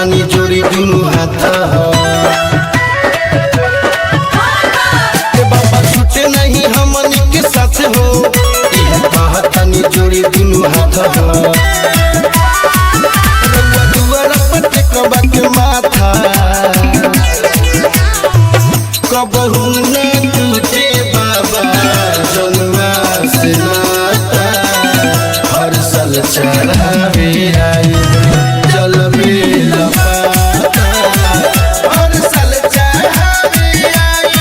कहतानी जोड़ी दुनू हाथ बाबा छूटे नहीं हमनी के साथ हो कहतानी जोड़ी दुनू हाथ दुआर पर टेकबा के माथा कबहू न टूटे बाबा जनुआ से नाता हर साल चढ़ावे आई जल में लपाता हर साल चढ़ावे आई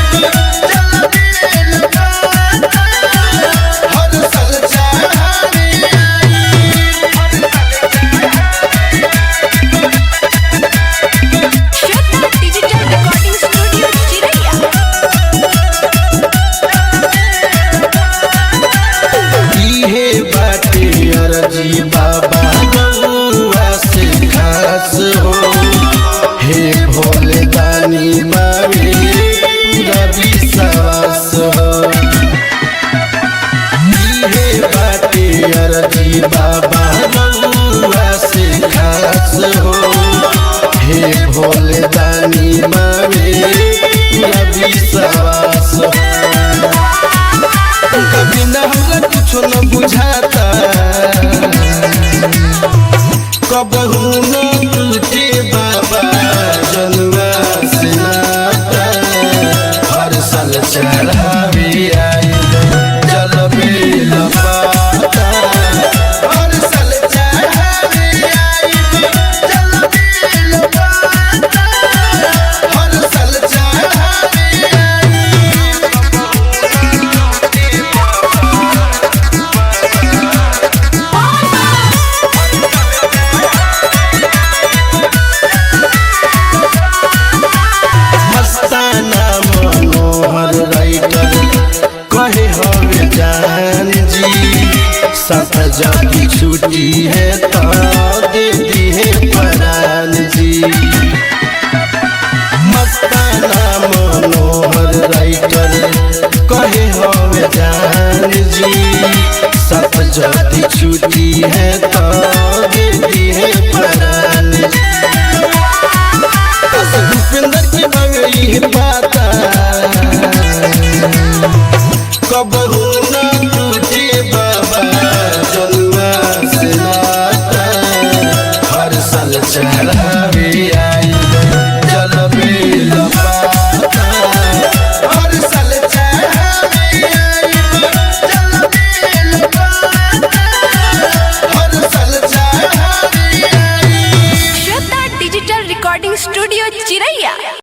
जल में लपाता हर साल चढ़ावे डिजिटल रिकॉर्डिंग स्टूडियो चिरैया। इहे बाटे अर्जी बाबा बउआ से खास हो हे भोले दानी बाबे पूरा विश्वास हो इहे बाटे अर्जी बाबा बउआ से खास हो हे भोले दानी बाबे पूरा विश्वास हो कभी न हमरा कुछो न बुझाता कबहू न टूटे बाबा जनुआ से नाता हर साल चढ़ावे आई जल में लपाता हर साल चढ़ावे आई जल में लपाता हर साल चढ़ावे मस्ताना मनोहर राइटर कहे हमें जान जी साथ जाती छुट्टी है तो देती है परान जी मस्ताना मनोहर राइटर कहे हमें जान जी साथ जाती छुट्टी है तो देती है परान जी भूपेंद्र की मंगई है पाता कबहू न टूटे बाबा जनुआ से नाता हर साल चढ़ावे